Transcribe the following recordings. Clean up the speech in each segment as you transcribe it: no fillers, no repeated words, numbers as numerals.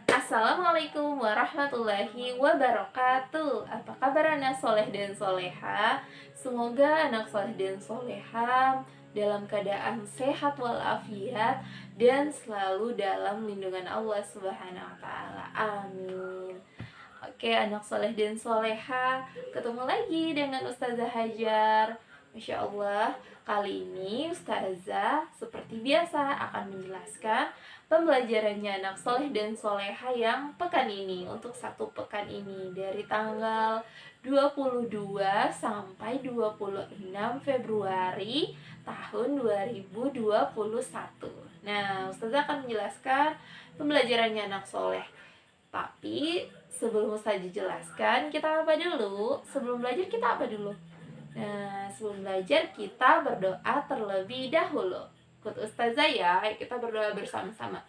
Assalamualaikum warahmatullahi wabarakatuh. Apa kabar anak soleh dan soleha? Semoga anak soleh dan soleha dalam keadaan sehat walafiat dan selalu dalam lindungan Allah Subhanahu wa taala. Amin. Oke, anak soleh dan soleha, ketemu lagi dengan Ustazah Hajar. Masya Allah, kali ini Ustazah seperti biasa akan menjelaskan pembelajarannya anak soleh dan soleha yang pekan ini. Untuk satu pekan ini dari tanggal 22 sampai 26 Februari tahun 2021. Nah, Ustazah akan menjelaskan pembelajarannya anak soleh. Tapi sebelum Ustazah jelaskan, kita apa dulu? Sebelum belajar kita apa dulu? Nah, sebelum belajar kita berdoa terlebih dahulu. Ikut Ustazah ya, ayo kita berdoa bersama-sama.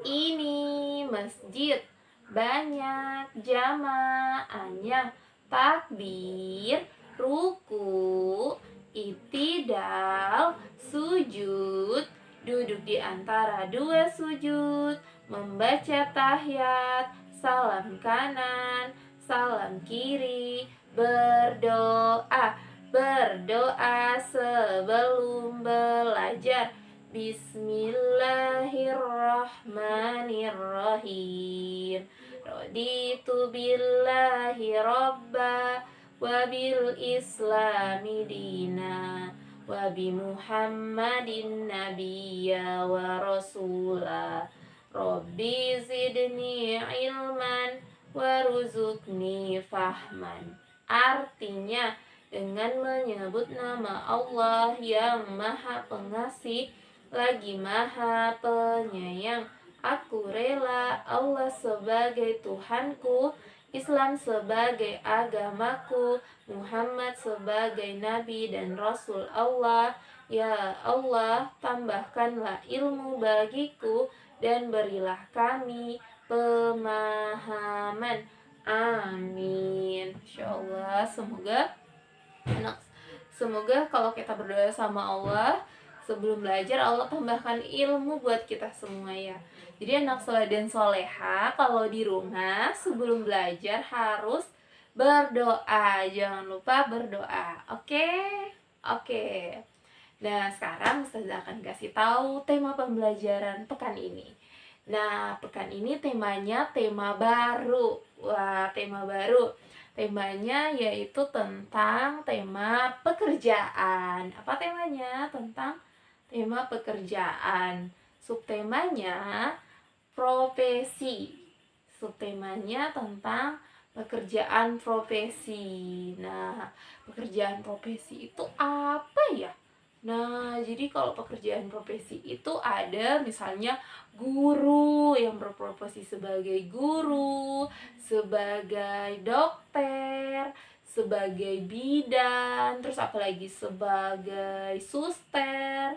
Ini masjid, banyak jamaahnya, takbir, ruku, itidal, sujud, duduk di antara dua sujud, membaca tahiyat, salam kanan, salam kiri, berdoa sebelum belajar. Bismillahirrahmanirrahim. Raditu billahi robba wa bil islami dina wa bi muhammadin nabiyya wa rasula. Rabbi zidni ilman waruzukni fahman. Artinya, dengan menyebut nama Allah yang Maha Pengasih lagi Maha Penyayang, aku rela Allah sebagai Tuhanku, Islam sebagai agamaku, Muhammad sebagai Nabi dan Rasul Allah. Ya Allah, tambahkanlah ilmu bagiku dan berilah kami pemahaman. Amin. Insyaallah, semoga kalau kita berdoa sama Allah sebelum belajar, Allah tambahkan ilmu buat kita semua ya. Jadi anak soleh dan soleha, kalau di rumah sebelum belajar harus berdoa. Jangan lupa berdoa. Oke? Oke. Nah, sekarang Ustazah akan kasih tahu tema pembelajaran pekan ini. Nah, pekan ini temanya tema baru. Wah, tema baru. Temanya yaitu tentang tema pekerjaan. Apa temanya? Tentang tema pekerjaan. Subtemanya profesi. Subtemanya tentang pekerjaan profesi. Nah, pekerjaan profesi itu apa ya? Nah, jadi kalau pekerjaan profesi itu ada misalnya guru yang berprofesi sebagai guru, sebagai dokter, sebagai bidan, terus apalagi sebagai suster,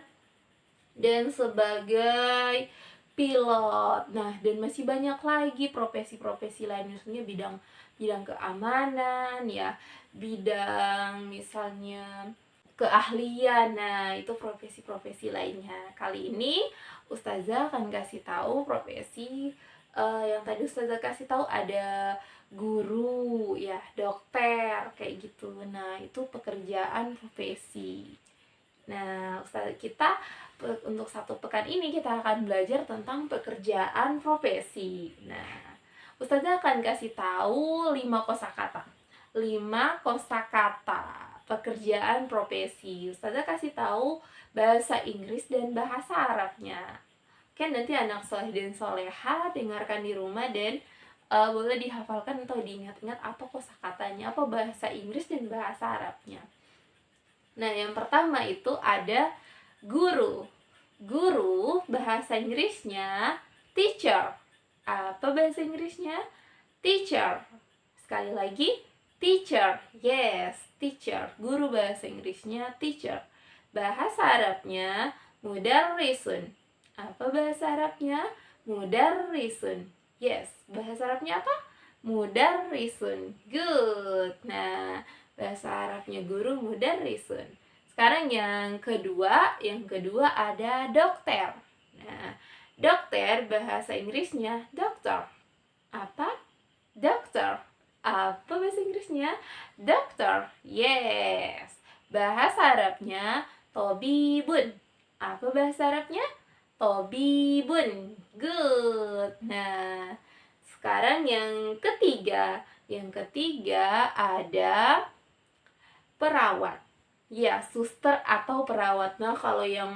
dan sebagai pilot. Nah, dan masih banyak lagi profesi-profesi lain, misalnya bidang keamanan ya, bidang misalnya keahlian. Nah, itu profesi-profesi lainnya. Kali ini Ustazah akan kasih tahu profesi yang tadi Ustazah kasih tahu, ada guru ya, dokter kayak gitu. Nah, itu pekerjaan profesi. Nah, untuk satu pekan ini kita akan belajar tentang pekerjaan profesi. Nah, Ustazah akan kasih tahu 5 kosakata. 5 kosakata pekerjaan profesi. Ustazah kasih tahu bahasa Inggris dan bahasa Arabnya. Kan nanti anak soleh dan soleha dengarkan di rumah dan boleh dihafalkan atau diingat-ingat apa kosakatanya, apa bahasa Inggris dan bahasa Arabnya. Nah, yang pertama itu ada guru. Guru bahasa Inggrisnya teacher. Apa bahasa Inggrisnya? Teacher. Sekali lagi, teacher. Yes, teacher. Guru bahasa Inggrisnya teacher. Bahasa Arabnya mudarrisun. Apa bahasa Arabnya? Mudarrisun. Yes, bahasa Arabnya apa? Mudarrisun. Good. Nah, bahasa Arabnya guru mudarrisun. Sekarang yang kedua ada dokter. Nah, Dokter bahasa Inggrisnya doctor. Apa? Doctor. Apa bahasa Inggrisnya? Doctor. Yes. Bahasa Arabnya tobibun. Apa bahasa Arabnya? Tobibun. Good. Nah, sekarang yang ketiga. Yang ketiga ada perawat. Ya, suster atau perawat. Nah, kalau yang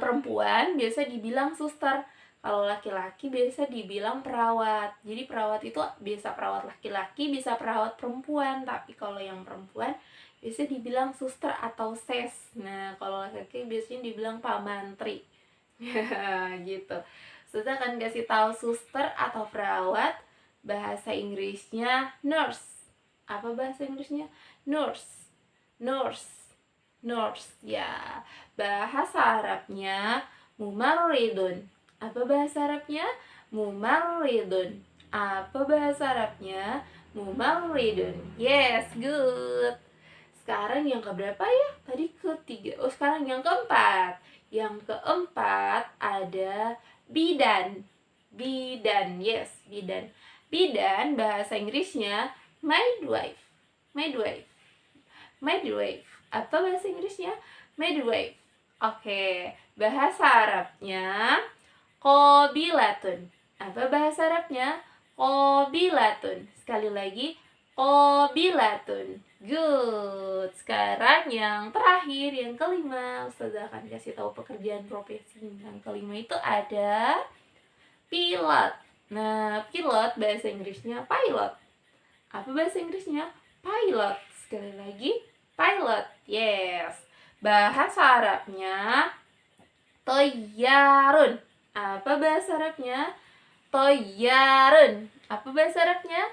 perempuan biasa dibilang suster. Kalau laki-laki biasa dibilang perawat. Jadi perawat itu bisa perawat laki-laki, bisa perawat perempuan. Tapi kalau yang perempuan biasa dibilang suster atau ses. Nah, kalau laki-laki biasanya dibilang pamantri. Ya, gitu. Suster akan kasih tahu suster atau perawat. Bahasa Inggrisnya nurse. Apa bahasa Inggrisnya? Nurse. Nurse. Nurse. Ya. Bahasa Arabnya mumarridun. Apa bahasa Arabnya? Mumarridun. Apa bahasa Arabnya? Mumarridun. Yes, good. Sekarang yang keberapa ya? Tadi ketiga. Oh, sekarang yang keempat. Yang keempat ada bidan. Bidan, yes, bidan. Bidan bahasa Inggrisnya midwife. Midwife. Midwife. Apa bahasa Inggrisnya? Midwife. Oke, bahasa Arabnya qabilatun. Apa bahasa Arabnya? Qabilatun. Sekali lagi, qabilatun. Good. Sekarang yang terakhir, yang kelima, Ustazah akan kasih tahu pekerjaan profesi. Yang kelima itu ada pilot. Nah, pilot bahasa Inggrisnya pilot. Apa bahasa Inggrisnya? Pilot. Sekali lagi, pilot. Yes. Bahasa Arabnya toyarun. Apa bahasa Arabnya? Toyarun. Apa bahasa Arabnya?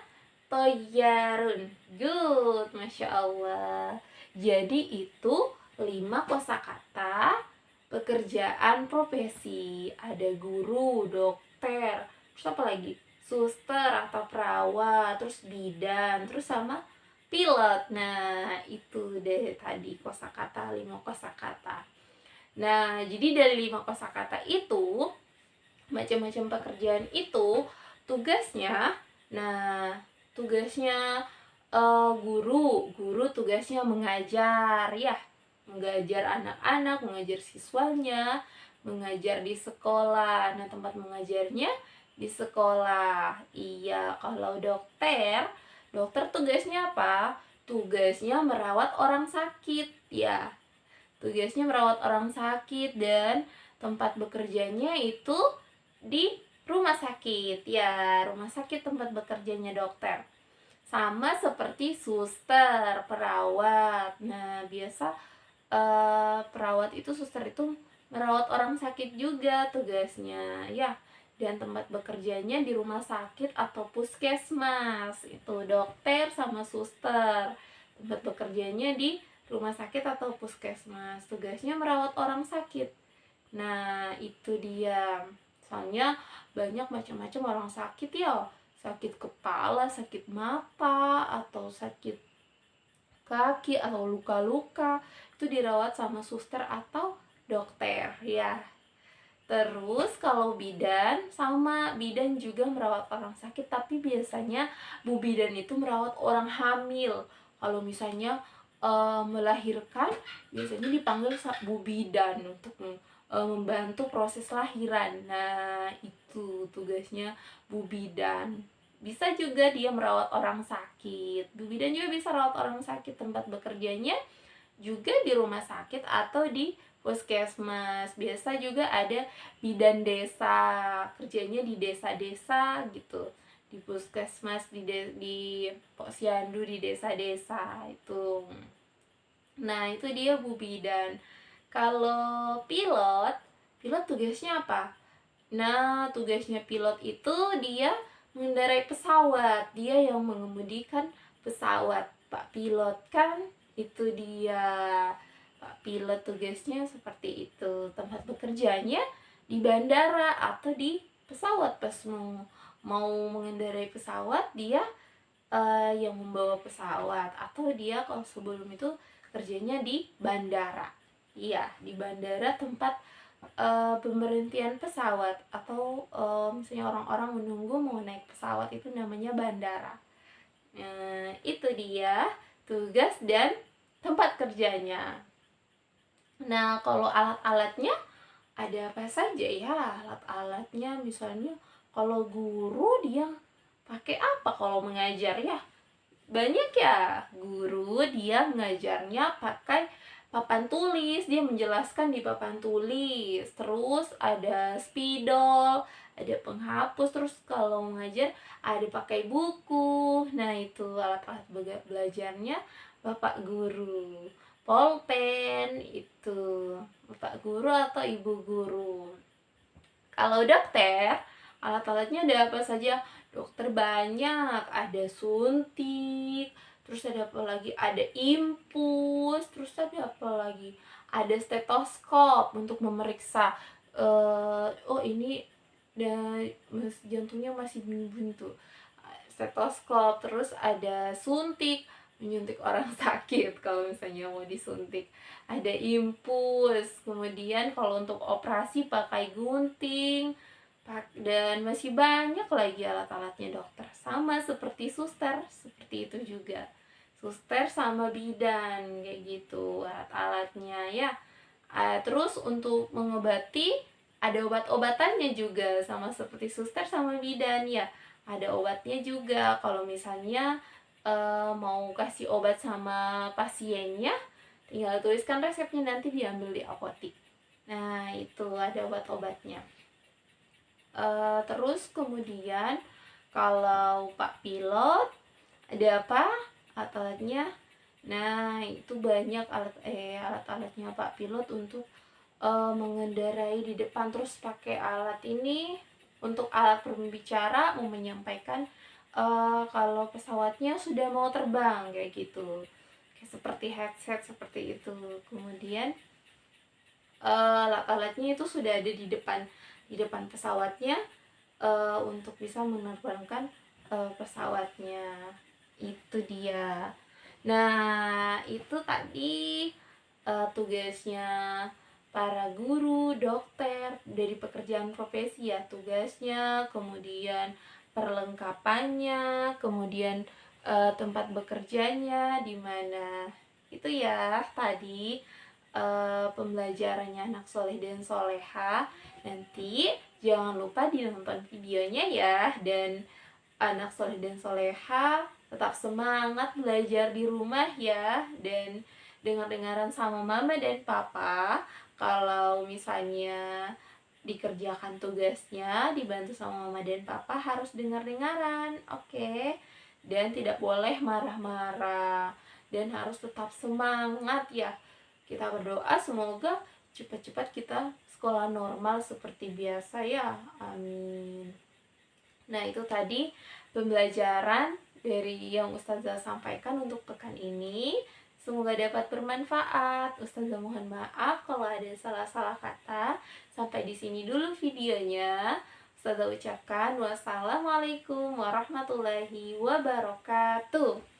Toyarun. Good, Masya Allah. Jadi itu 5 kosakata pekerjaan profesi. Ada guru, dokter, terus apa lagi? Suster atau perawat, terus bidan, terus sama pilot. Nah, itu deh tadi kosakata, 5 kosakata. Nah, jadi dari 5 kosakata itu, macam-macam pekerjaan itu tugasnya, nah, tugasnya guru tugasnya mengajar ya, mengajar anak-anak, mengajar siswanya, mengajar di sekolah. Nah, tempat mengajarnya di sekolah. Iya, kalau dokter tugasnya apa? Tugasnya merawat orang sakit ya. Tugasnya merawat orang sakit dan tempat bekerjanya itu di rumah sakit. Ya, rumah sakit tempat bekerjanya dokter. Sama seperti suster, perawat. Nah, biasa perawat itu, suster itu merawat orang sakit juga tugasnya ya. Dan tempat bekerjanya di rumah sakit atau puskesmas. Itu dokter sama suster. Tempat bekerjanya di rumah sakit atau puskesmas. Tugasnya merawat orang sakit. Nah, itu dia. Soalnya banyak macam-macam orang sakit ya. Sakit kepala, sakit mata, atau sakit kaki, atau luka-luka. Itu dirawat sama suster atau dokter ya. Terus kalau bidan, sama bidan juga merawat orang sakit, tapi biasanya bu bidan itu merawat orang hamil. Kalau misalnya melahirkan, biasanya dipanggil bu bidan untuk membantu proses lahiran. Nah, itu tugasnya bu bidan. Bisa juga dia merawat orang sakit. Bu bidan juga bisa merawat orang sakit. Tempat bekerjanya juga di rumah sakit atau di puskesmas. Biasa juga ada bidan desa, kerjanya di desa-desa gitu, di puskesmas, di posyandu, di desa-desa itu. Nah, itu dia bu bidan. Kalau pilot tugasnya apa? Nah, tugasnya pilot itu dia mengendarai pesawat, dia yang mengemudikan pesawat. Pak pilot kan, itu dia. Pak pilot tugasnya seperti itu. Tempat bekerjanya di bandara atau di pesawat. Pas mau mengendarai pesawat, dia yang membawa pesawat. Atau dia kalau sebelum itu kerjanya di bandara. Iya, di bandara tempat pemberhentian pesawat atau misalnya orang-orang menunggu mau naik pesawat itu namanya bandara. Itu dia tugas dan tempat kerjanya. Nah, kalau alat-alatnya ada apa saja ya? Alat-alatnya misalnya kalau guru dia pakai apa kalau mengajar ya? Banyak ya. Guru dia mengajarnya pakai papan tulis, dia menjelaskan di papan tulis. Terus ada spidol, ada penghapus, terus kalau mengajar ada pakai buku. Nah, itu alat-alat belajarnya Bapak guru. Polpen itu Bapak guru atau Ibu guru. Kalau dokter, alat-alatnya ada apa saja? Dokter banyak, ada suntik, terus ada apa lagi? Ada infus, terus ada apa lagi? Ada stetoskop untuk memeriksa oh ini jantungnya masih bunyi-bunyi tuh. Stetoskop, terus ada suntik, menyuntik orang sakit kalau misalnya mau disuntik. Ada infus, kemudian kalau untuk operasi pakai gunting, dan masih banyak lagi alat-alatnya dokter. Sama seperti suster, seperti itu juga. Suster sama bidan kayak gitu alat-alatnya ya. Terus untuk mengobati ada obat-obatannya juga sama seperti suster sama bidan ya. Ada obatnya juga kalau misalnya mau kasih obat sama pasiennya, tinggal tuliskan resepnya nanti diambil di apotik. Nah, itu ada obat-obatnya. Terus kemudian kalau Pak Pilot ada apa alat-alatnya? Nah, itu banyak alat-alatnya Pak Pilot untuk mengendarai di depan. Terus pakai alat ini untuk alat pembicara mau menyampaikan kalau pesawatnya sudah mau terbang kayak gitu, kayak seperti headset seperti itu. Kemudian alat-alatnya itu sudah ada di depan pesawatnya untuk bisa menerbangkan pesawatnya. Itu dia. Nah, itu tadi tugasnya para guru, dokter dari pekerjaan profesi ya, tugasnya, kemudian perlengkapannya, kemudian tempat bekerjanya di mana. Itu ya tadi pembelajarannya anak soleh dan soleha. Nanti jangan lupa dinonton videonya ya. Dan anak soleh dan soleha tetap semangat belajar di rumah ya. Dan dengar-dengaran sama mama dan papa. Kalau misalnya dikerjakan tugasnya, dibantu sama mama dan papa, harus dengar-dengaran, oke? Dan tidak boleh marah-marah. Dan harus tetap semangat ya. Kita berdoa semoga cepat-cepat kita sekolah normal seperti biasa ya. Amin. Nah, itu tadi pembelajaran dari yang Ustazah sampaikan untuk pekan ini. Semoga dapat bermanfaat. Ustazah mohon maaf kalau ada salah-salah kata. Sampai di sini dulu videonya. Ustazah ucapkan wassalamualaikum warahmatullahi wabarakatuh.